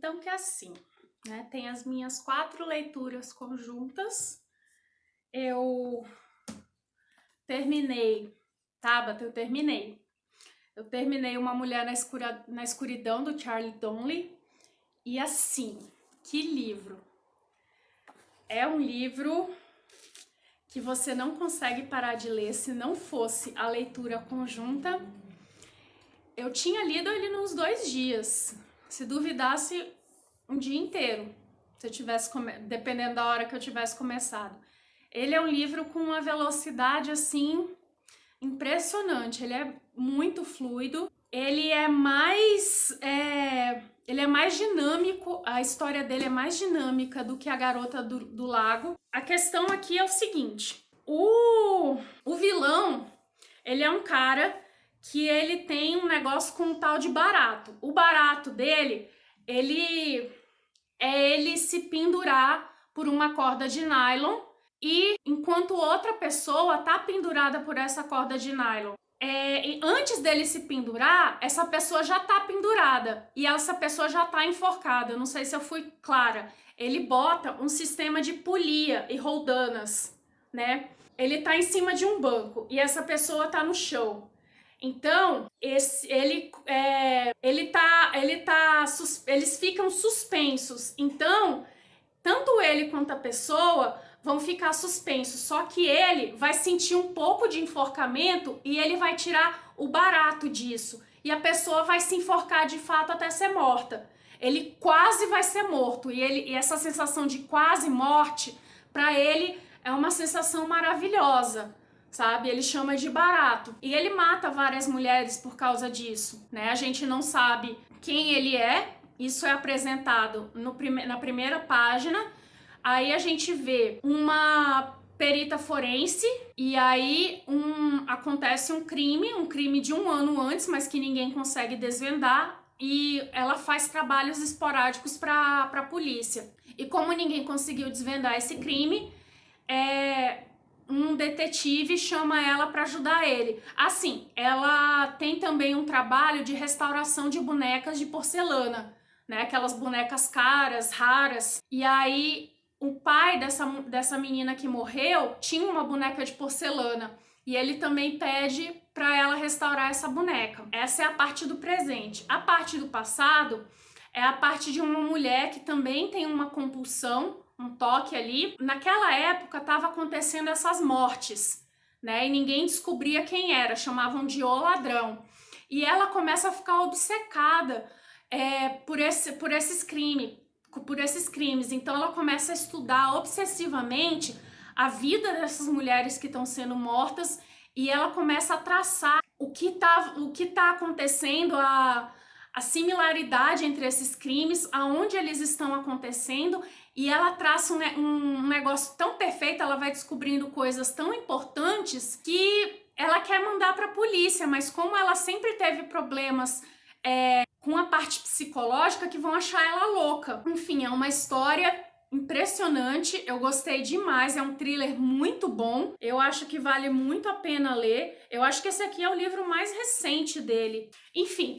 Então, que é assim, né? Tem as minhas 4 leituras conjuntas. Eu terminei, Tabata, eu terminei. Eu terminei Uma Mulher na Escuridão, do Charlie Donnelly. E assim, que livro! É um livro que você não consegue parar de ler se não fosse a leitura conjunta. Eu tinha lido ele nos 2 dias. Se duvidasse, um dia inteiro, se eu tivesse dependendo da hora que eu tivesse começado. Ele é um livro com uma velocidade assim impressionante. Ele é muito fluido. Ele é mais dinâmico. A história dele é mais dinâmica do que A Garota do Lago. A questão aqui é o seguinte: o vilão, ele é um cara que ele tem um negócio com um tal de barato. O barato dele, ele se pendurar por uma corda de nylon, e enquanto outra pessoa tá pendurada por essa corda de nylon, antes dele se pendurar, essa pessoa já tá pendurada e essa pessoa já tá enforcada. Eu não sei se eu fui clara. Ele bota um sistema de polia e roldanas, né? Ele tá em cima de um banco e essa pessoa tá no chão. Então, eles ficam suspensos. Então, tanto ele quanto a pessoa vão ficar suspensos. Só que ele vai sentir um pouco de enforcamento e ele vai tirar o barato disso. E a pessoa vai se enforcar de fato até ser morta. Ele quase vai ser morto. E essa sensação de quase morte, para ele, é uma sensação maravilhosa. Sabe? Ele chama de barato. E ele mata várias mulheres por causa disso, né? A gente não sabe quem ele é. Isso é apresentado na primeira página. Aí a gente vê uma perita forense e aí acontece um crime de 1 ano antes, mas que ninguém consegue desvendar. E ela faz trabalhos esporádicos para a polícia. E como ninguém conseguiu desvendar esse crime, um detetive chama ela para ajudar ele. Assim, ela tem também um trabalho de restauração de bonecas de porcelana, né? Aquelas bonecas caras, raras. E aí, o pai dessa menina que morreu tinha uma boneca de porcelana. E ele também pede para ela restaurar essa boneca. Essa é a parte do presente. A parte do passado é a parte de uma mulher que também tem uma compulsão, um toque ali. Naquela época estava acontecendo essas mortes, né? E ninguém descobria quem era, chamavam de o ladrão. E ela começa a ficar obcecada por esses crimes. Então ela começa a estudar obsessivamente a vida dessas mulheres que estão sendo mortas e ela começa a traçar o que tá acontecendo, a similaridade entre esses crimes, aonde eles estão acontecendo, e ela traça um negócio tão perfeito, ela vai descobrindo coisas tão importantes que ela quer mandar para a polícia, mas como ela sempre teve problemas com a parte psicológica, que vão achar ela louca. Enfim, é uma história impressionante, eu gostei demais, é um thriller muito bom, eu acho que vale muito a pena ler. Eu acho que esse aqui é o livro mais recente dele. Enfim,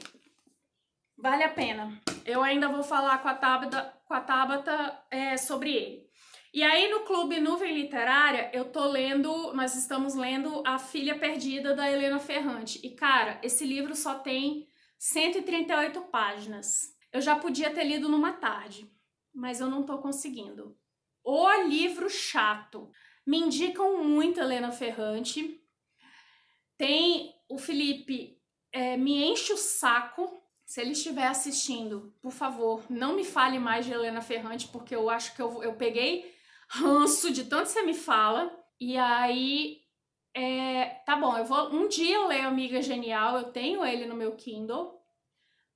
vale a pena. Eu ainda vou falar com a Tabata sobre ele. E aí no Clube Nuvem Literária, nós estamos lendo A Filha Perdida, da Helena Ferrante. E cara, esse livro só tem 138 páginas. Eu já podia ter lido numa tarde, mas eu não tô conseguindo. O livro chato. Me indicam muito Helena Ferrante. Tem o Felipe, me enche o saco. Se ele estiver assistindo, por favor, não me fale mais de Helena Ferrante, porque eu acho que eu peguei ranço de tanto que você me fala. E aí, tá bom, um dia eu leio Amiga Genial, eu tenho ele no meu Kindle,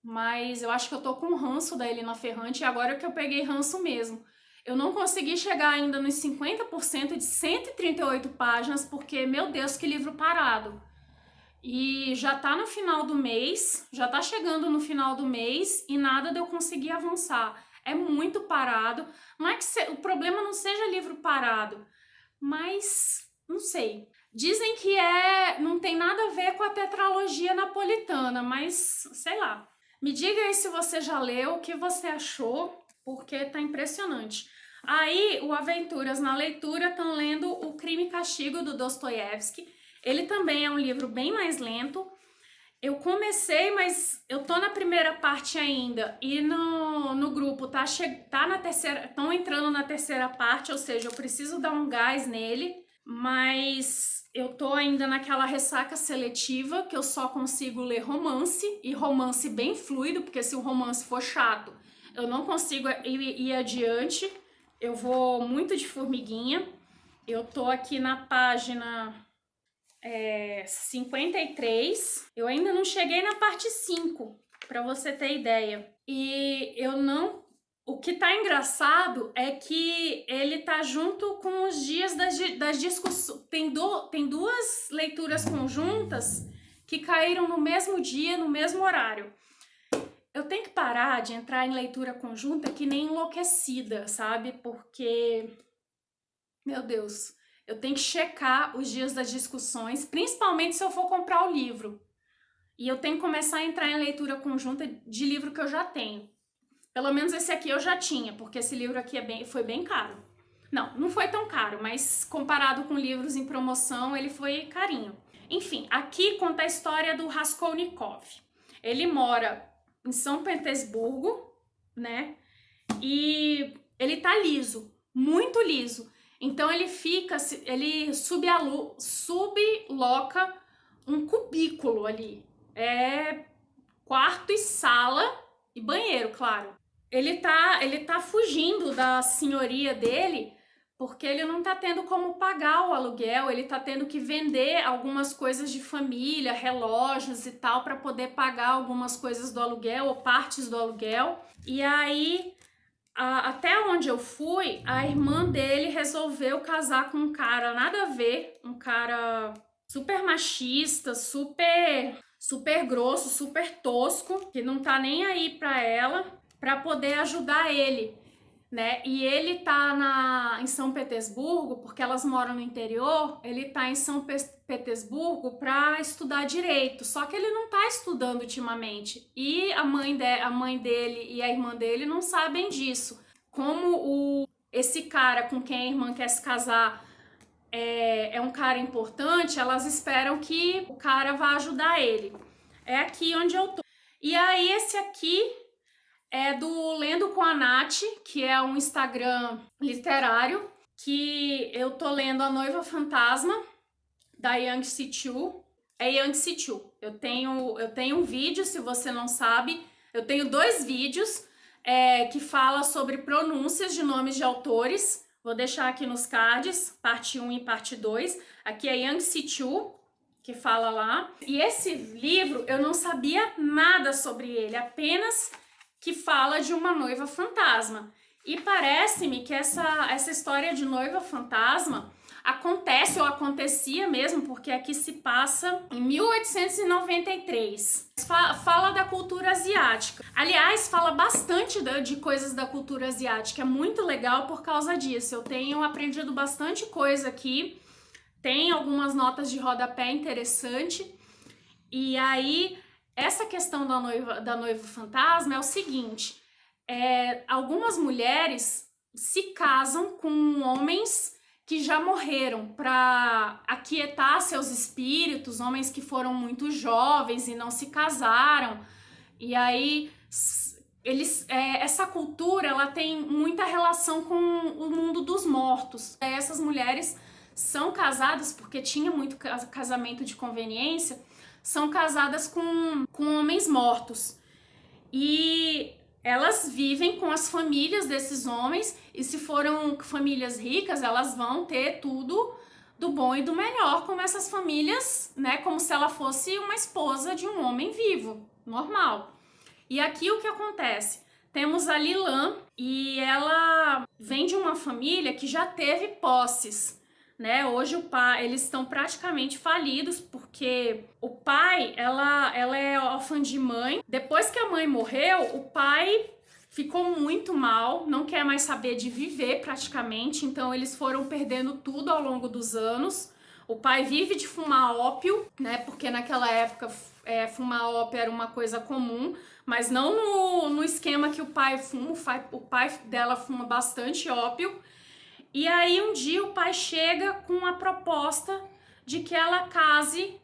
mas eu acho que eu tô com ranço da Helena Ferrante, e agora que eu peguei ranço mesmo. Eu não consegui chegar ainda nos 50% de 138 páginas, porque, meu Deus, que livro parado. E já tá no final do mês, já tá chegando no final do mês e nada de eu conseguir avançar. É muito parado. Não é que o problema não seja livro parado, mas não sei. Dizem que não tem nada a ver com a tetralogia napolitana, mas sei lá. Me diga aí se você já leu, o que você achou, porque tá impressionante. Aí, o Aventuras na Leitura estão lendo O Crime e Castigo, do Dostoiévski. Ele também é um livro bem mais lento. Eu comecei, mas eu tô na primeira parte ainda, e no grupo tá na terceira, estão entrando na terceira parte, ou seja, eu preciso dar um gás nele, mas eu tô ainda naquela ressaca seletiva, que eu só consigo ler romance, e romance bem fluido, porque se o romance for chato, eu não consigo ir adiante, eu vou muito de formiguinha. Eu tô aqui na página 53. Eu ainda não cheguei na parte 5, para você ter ideia. E eu não... O que tá engraçado é que ele tá junto com os dias das discussões. Tem duas leituras conjuntas que caíram no mesmo dia, no mesmo horário. Eu tenho que parar de entrar em leitura conjunta que nem enlouquecida, sabe? Porque, meu Deus, eu tenho que checar os dias das discussões, principalmente se eu for comprar o livro. E eu tenho que começar a entrar em leitura conjunta de livro que eu já tenho. Pelo menos esse aqui eu já tinha, porque esse livro aqui foi bem caro. Não foi tão caro, mas comparado com livros em promoção, ele foi carinho. Enfim, aqui conta a história do Raskolnikov. Ele mora em São Petersburgo, né? E ele tá liso, muito liso. Então ele subloca um cubículo ali. É quarto e sala e banheiro, claro. Ele tá fugindo da senhoria dele porque ele não tá tendo como pagar o aluguel, ele tá tendo que vender algumas coisas de família, relógios e tal, para poder pagar algumas coisas do aluguel ou partes do aluguel. E aí, até onde eu fui, a irmã dele resolveu casar com um cara nada a ver, um cara super machista, super grosso, super tosco, que não tá nem aí pra ela, pra poder ajudar ele, né? E ele tá em São Petersburgo, porque elas moram no interior, ele tá em São Petersburgo pra estudar direito, só que ele não tá estudando ultimamente, e a mãe dele e a irmã dele não sabem disso. Como esse cara com quem a irmã quer se casar é um cara importante, elas esperam que o cara vá ajudar ele. É aqui onde eu tô. E aí esse aqui é do Lendo com a Nath, que é um Instagram literário, que eu tô lendo A Noiva Fantasma, da Yang Sichu. É Yang Sichu. Eu tenho um vídeo, se você não sabe, eu tenho 2 vídeos que fala sobre pronúncias de nomes de autores. Vou deixar aqui nos cards, parte 1 e parte 2. Aqui é Yang Sichu, que fala lá. E esse livro, eu não sabia nada sobre ele, apenas que fala de uma noiva fantasma. E parece-me que essa história de noiva fantasma acontece ou acontecia mesmo, porque aqui se passa em 1893. Fala da cultura asiática. Aliás, fala bastante de coisas da cultura asiática. É muito legal por causa disso. Eu tenho aprendido bastante coisa aqui. Tem algumas notas de rodapé interessante. E aí, essa questão da noiva fantasma é o seguinte. Algumas mulheres se casam com homens que já morreram para aquietar seus espíritos, homens que foram muito jovens e não se casaram. E aí essa cultura ela tem muita relação com o mundo dos mortos. Essas mulheres são casadas porque tinha muito casamento de conveniência, são casadas com homens mortos. E elas vivem com as famílias desses homens, e se foram famílias ricas, elas vão ter tudo do bom e do melhor, como essas famílias, né? Como se ela fosse uma esposa de um homem vivo, normal. E aqui o que acontece? Temos a Lilan, e ela vem de uma família que já teve posses, né? Hoje eles estão praticamente falidos, porque o pai, ela é órfã de mãe. Depois que a mãe morreu, o pai ficou muito mal, não quer mais saber de viver praticamente, então eles foram perdendo tudo ao longo dos anos. O pai vive de fumar ópio, né? Porque naquela época fumar ópio era uma coisa comum, mas não no esquema que o pai fuma. O pai dela fuma bastante ópio. E aí um dia o pai chega com a proposta de que ela case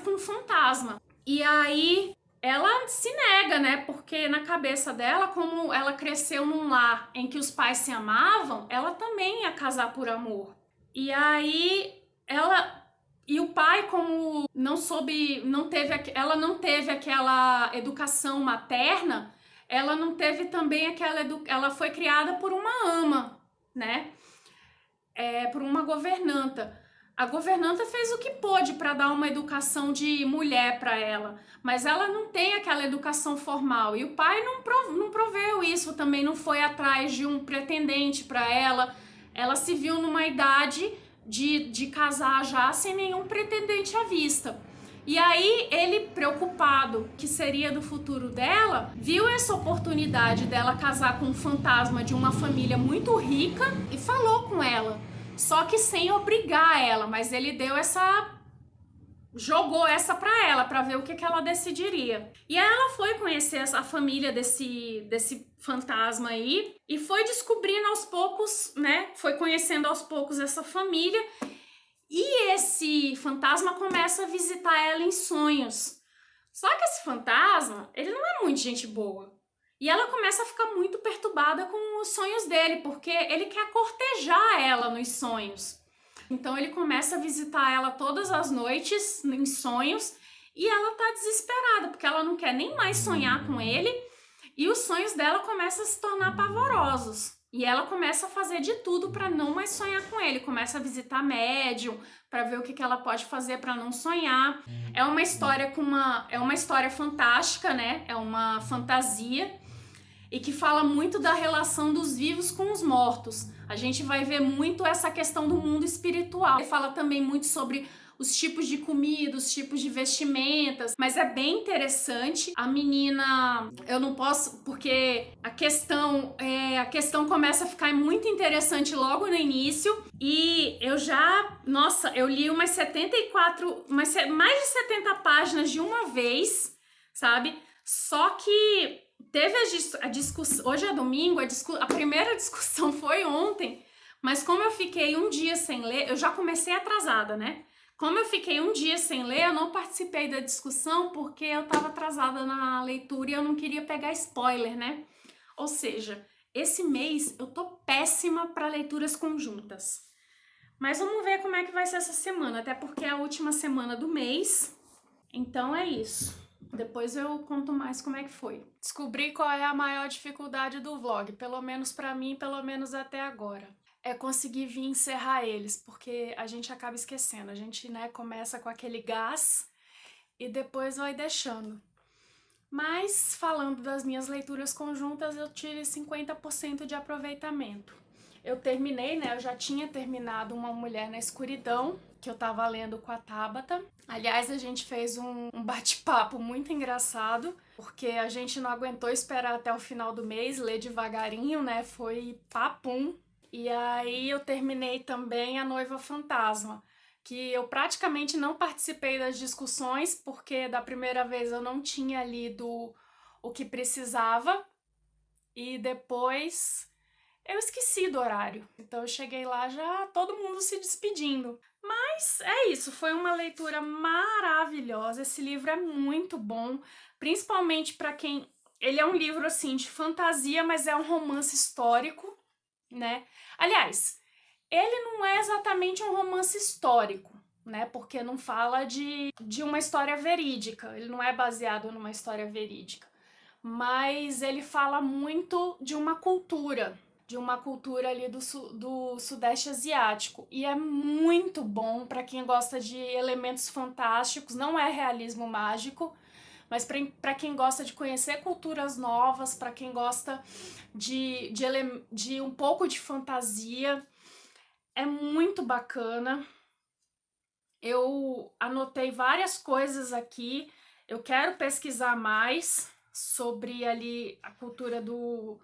com um fantasma. E aí ela se nega, né? Porque na cabeça dela, como ela cresceu num lar em que os pais se amavam, ela também ia casar por amor. E aí e o pai, como ela não teve aquela educação materna, ela não teve também ela foi criada por uma ama, né? Por uma governanta. A governanta fez o que pôde para dar uma educação de mulher para ela, mas ela não tem aquela educação formal. E o pai não proveu isso, também não foi atrás de um pretendente para ela. Ela se viu numa idade de casar já sem nenhum pretendente à vista. E aí ele, preocupado que seria do futuro dela, viu essa oportunidade dela casar com um fantasma de uma família muito rica e falou com ela. Só que sem obrigar ela, mas ele jogou essa pra ela, pra ver o que ela decidiria. E aí ela foi conhecer a família desse fantasma aí e foi descobrindo aos poucos, né? Foi conhecendo aos poucos essa família. E esse fantasma começa a visitar ela em sonhos. Só que esse fantasma, ele não é muito gente boa. E ela começa a ficar muito perturbada com os sonhos dele, porque ele quer cortejar ela nos sonhos. Então ele começa a visitar ela todas as noites em sonhos e ela tá desesperada, porque ela não quer nem mais sonhar com ele e os sonhos dela começam a se tornar pavorosos. E ela começa a fazer de tudo para não mais sonhar com ele. Começa a visitar médium para ver o que ela pode fazer para não sonhar. É uma história fantástica, né? É uma fantasia e que fala muito da relação dos vivos com os mortos. A gente vai ver muito essa questão do mundo espiritual. Ele fala também muito sobre os tipos de comida, os tipos de vestimentas, mas é bem interessante. A menina, eu não posso, porque a questão começa a ficar muito interessante logo no início, e eu li mais de 70 páginas de uma vez, sabe? Só que teve a discussão, hoje é domingo, a primeira discussão foi ontem, mas como eu fiquei um dia sem ler, eu já comecei atrasada, né? Como eu fiquei um dia sem ler, eu não participei da discussão porque eu estava atrasada na leitura e eu não queria pegar spoiler, né? Ou seja, esse mês eu tô péssima para leituras conjuntas. Mas vamos ver como é que vai ser essa semana, até porque é a última semana do mês. Então é isso. Depois eu conto mais como é que foi. Descobri qual é a maior dificuldade do vlog, pelo menos pra mim, pelo menos até agora. É conseguir vir encerrar eles, porque a gente acaba esquecendo. A gente, né, começa com aquele gás e depois vai deixando. Mas, falando das minhas leituras conjuntas, eu tive 50% de aproveitamento. Eu terminei, né, eu já tinha terminado Uma Mulher na Escuridão, que eu tava lendo com a Tabata. Aliás, a gente fez um bate-papo muito engraçado, porque a gente não aguentou esperar até o final do mês, ler devagarinho, né, foi papum. E aí eu terminei também A Noiva Fantasma, que eu praticamente não participei das discussões, porque da primeira vez eu não tinha lido o que precisava, e depois eu esqueci do horário. Então eu cheguei lá já todo mundo se despedindo. Mas é isso, foi uma leitura maravilhosa. Esse livro é muito bom, principalmente para quem... Ele é um livro, assim, de fantasia, mas é um romance histórico, né? Aliás, ele não é exatamente um romance histórico, né? Porque não fala de uma história verídica, ele não é baseado numa história verídica. Mas ele fala muito de uma cultura ali do Sudeste Asiático. E é muito bom para quem gosta de elementos fantásticos, não é realismo mágico, mas para quem gosta de conhecer culturas novas, para quem gosta de um pouco de fantasia, é muito bacana. Eu anotei várias coisas aqui, eu quero pesquisar mais sobre ali a cultura do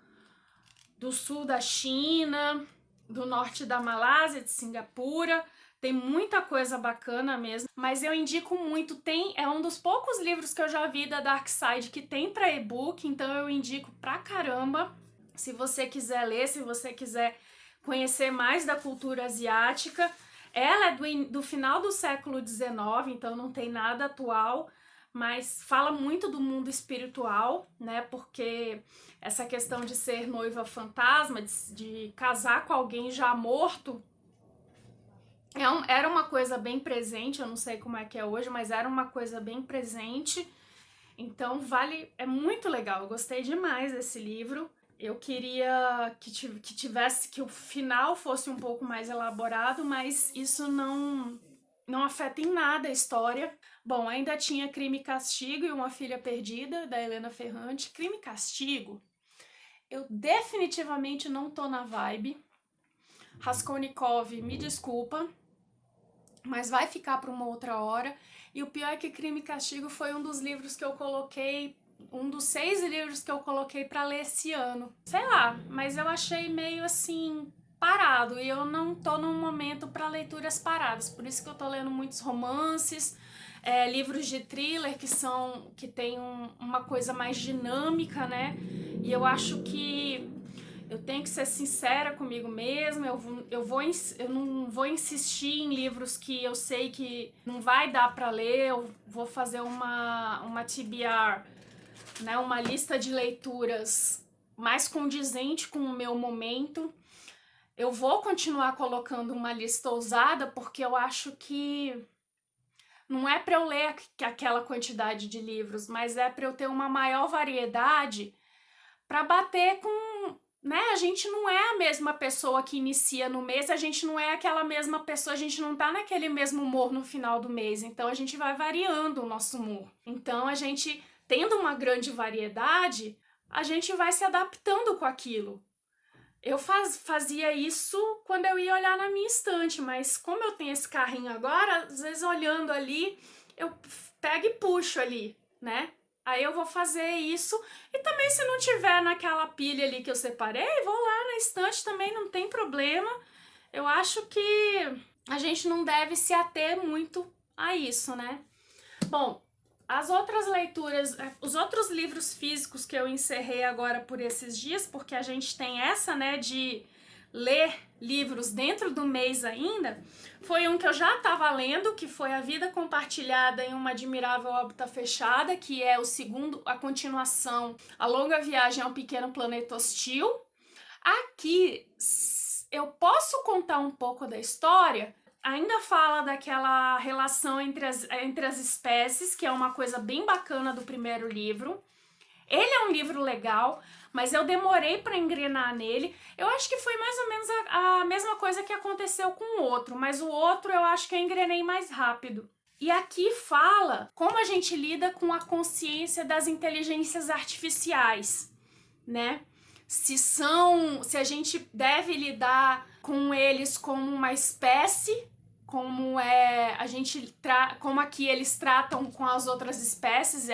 sul da China, do norte da Malásia, de Singapura. Tem muita coisa bacana mesmo, mas eu indico muito. É um dos poucos livros que eu já vi da Dark Side que tem para e-book, então eu indico pra caramba. Se você quiser ler, se você quiser conhecer mais da cultura asiática. Ela é do final do século XIX, então não tem nada atual, mas fala muito do mundo espiritual, né? Porque essa questão de ser noiva fantasma, de casar com alguém já morto, era uma coisa bem presente. Eu não sei como é que é hoje, mas era uma coisa bem presente. Então é muito legal. Eu gostei demais desse livro. Eu queria que o final fosse um pouco mais elaborado, mas isso não afeta em nada a história. Bom, ainda tinha Crime e Castigo e Uma Filha Perdida, da Helena Ferrante. Crime e Castigo, eu definitivamente não tô na vibe. Raskolnikov, me desculpa, mas vai ficar para uma outra hora. E o pior é que Crime e Castigo foi um dos livros que eu coloquei, um dos 6 livros que eu coloquei para ler esse ano. Sei lá, mas eu achei meio assim parado, e eu não tô num momento para leituras paradas, por isso que eu tô lendo muitos romances, livros de thriller que tem uma coisa mais dinâmica, né? E eu acho que eu tenho que ser sincera comigo mesma. Eu não vou insistir em livros que eu sei que não vai dar para ler. Eu vou fazer uma TBR, né, uma lista de leituras mais condizente com o meu momento. Eu vou continuar colocando uma lista ousada porque eu acho que não é para eu ler aquela quantidade de livros, mas é para eu ter uma maior variedade para bater com, né? A gente não é a mesma pessoa que inicia no mês, a gente não é aquela mesma pessoa, a gente não tá naquele mesmo humor no final do mês, então a gente vai variando o nosso humor. Então a gente, tendo uma grande variedade, a gente vai se adaptando com aquilo. Eu fazia isso quando eu ia olhar na minha estante, mas como eu tenho esse carrinho agora, às vezes olhando ali, eu pego e puxo ali, né? Aí eu vou fazer isso, e também se não tiver naquela pilha ali que eu separei, vou lá na estante também, não tem problema. Eu acho que a gente não deve se ater muito a isso, né? Bom, as outras leituras, os outros livros físicos que eu encerrei agora por esses dias, porque a gente tem essa, né, de ler livros dentro do mês ainda, foi um que eu já estava lendo, que foi A Vida Compartilhada em Uma Admirável Órbita Fechada, que é a continuação, A Longa Viagem ao Pequeno Planeta Hostil. Aqui eu posso contar um pouco da história. Ainda fala daquela relação entre as espécies, que é uma coisa bem bacana do primeiro livro. Ele é um livro legal, mas eu demorei para engrenar nele. Eu acho que foi mais ou menos a mesma coisa que aconteceu com o outro, mas o outro eu acho que eu engrenei mais rápido. E aqui fala como a gente lida com a consciência das inteligências artificiais, né? Se a gente deve lidar com eles como uma espécie, como como aqui eles tratam com as outras espécies,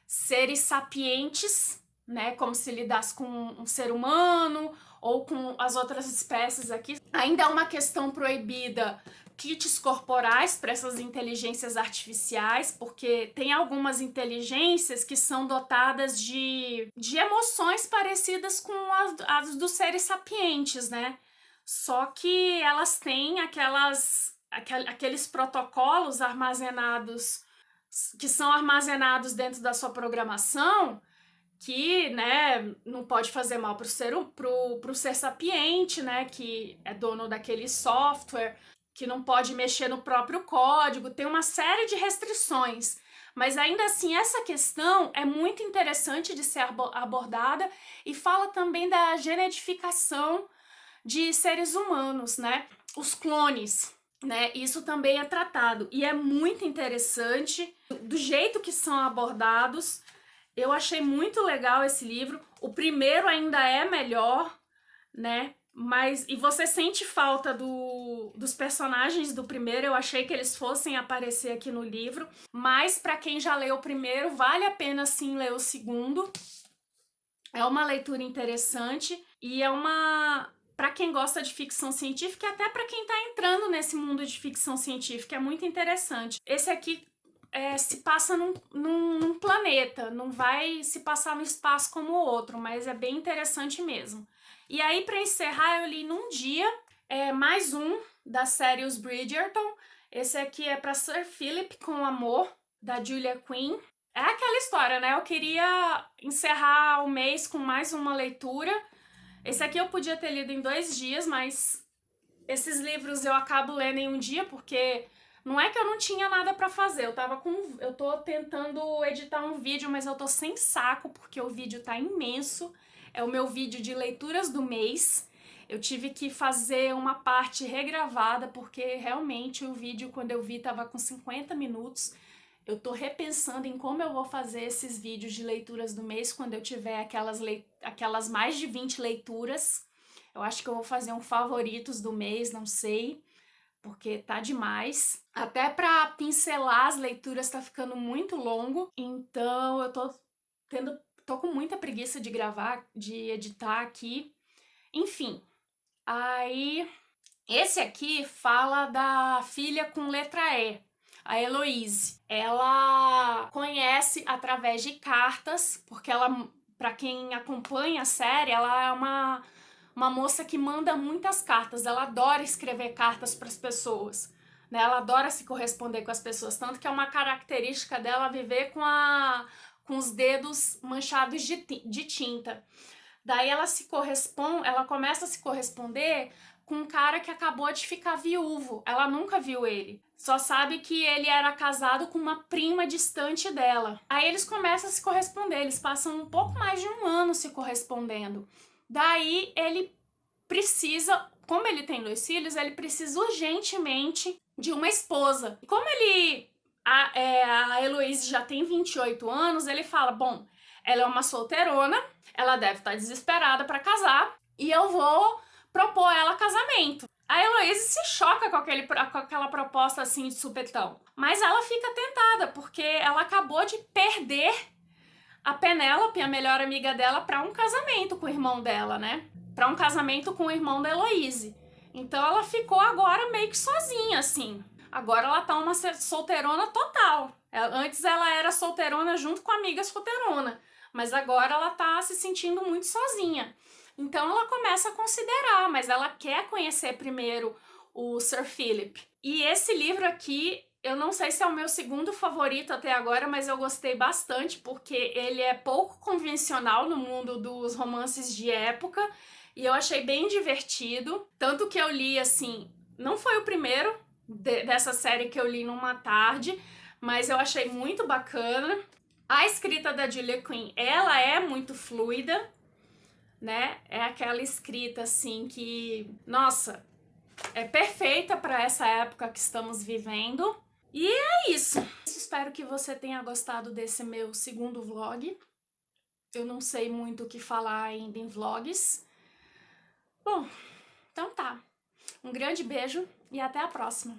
seres sapientes, né? Como se lidasse com um ser humano ou com as outras espécies aqui. Ainda é uma questão proibida kits corporais para essas inteligências artificiais, porque tem algumas inteligências que são dotadas de emoções parecidas com as dos seres sapientes, né? Só que elas têm aqueles protocolos armazenados, que são armazenados dentro da sua programação, que, né, não pode fazer mal pro ser sapiente, né, que é dono daquele software, que não pode mexer no próprio código, tem uma série de restrições. Mas ainda assim, essa questão é muito interessante de ser abordada, e fala também da genetificação de seres humanos, né? Os clones, né? Isso também é tratado, e é muito interessante do jeito que são abordados. Eu achei muito legal esse livro. O primeiro ainda é melhor, né? E você sente falta dos personagens do primeiro. Eu achei que eles fossem aparecer aqui no livro, mas para quem já leu o primeiro, vale a pena sim ler o segundo. É uma leitura interessante, e é uma para quem gosta de ficção científica e até para quem tá entrando nesse mundo de ficção científica. É muito interessante. Esse aqui se passa num planeta, não vai se passar no espaço como o outro, mas é bem interessante mesmo. E aí, para encerrar, eu li num dia mais um da série Os Bridgerton. Esse aqui é para Sir Philip com Amor, da Julia Quinn. É aquela história, né? Eu queria encerrar o mês com mais uma leitura. Esse aqui eu podia ter lido em 2 dias, mas esses livros eu acabo lendo em um dia, porque não é que eu não tinha nada pra fazer. Eu tô tentando editar um vídeo, mas eu tô sem saco, porque o vídeo tá imenso. É o meu vídeo de leituras do mês. Eu tive que fazer uma parte regravada, porque realmente o vídeo, quando eu vi, tava com 50 minutos. Eu tô repensando em como eu vou fazer esses vídeos de leituras do mês quando eu tiver aquelas mais de 20 leituras. Eu acho que eu vou fazer um favoritos do mês, não sei, porque tá demais. Até pra pincelar as leituras tá ficando muito longo, então eu tô com muita preguiça de gravar, de editar aqui. Enfim, aí esse aqui fala da filha com letra E, a Heloise. Ela conhece através de cartas, porque ela, para quem acompanha a série, ela é uma moça que manda muitas cartas. Ela adora escrever cartas para as pessoas, né? Ela adora se corresponder com as pessoas, tanto que é uma característica dela viver com os dedos manchados de tinta. Daí ela começa a se corresponder com um cara que acabou de ficar viúvo. Ela nunca viu ele. Só sabe que ele era casado com uma prima distante dela. Aí eles começam a se corresponder. Eles passam um pouco mais de um ano se correspondendo. Daí ele precisa, como ele tem 2 filhos, ele precisa urgentemente de uma esposa. E como a Heloise já tem 28 anos, ele fala, bom, ela é uma solteirona, ela deve estar desesperada para casar, e eu vou propor ela casamento. A Heloise se choca com aquela proposta assim de supetão, mas ela fica tentada, porque ela acabou de perder a Penélope, a melhor amiga dela, para um casamento com o irmão dela, né? Para um casamento com o irmão da Heloise. Então ela ficou agora meio que sozinha, assim. Agora ela tá uma solteirona total. Antes ela era solteirona junto com a amiga solteirona, mas agora ela tá se sentindo muito sozinha. Então ela começa a considerar, mas ela quer conhecer primeiro o Sir Philip. E esse livro aqui, eu não sei se é o meu segundo favorito até agora, mas eu gostei bastante porque ele é pouco convencional no mundo dos romances de época e eu achei bem divertido. Tanto que eu li assim, não foi o primeiro dessa série que eu li numa tarde, mas eu achei muito bacana. A escrita da Julia Quinn, ela é muito fluida, né? É aquela escrita assim que, nossa, é perfeita para essa época que estamos vivendo. E é isso. Espero que você tenha gostado desse meu segundo vlog. Eu não sei muito o que falar ainda em vlogs. Bom, então tá. Um grande beijo e até a próxima.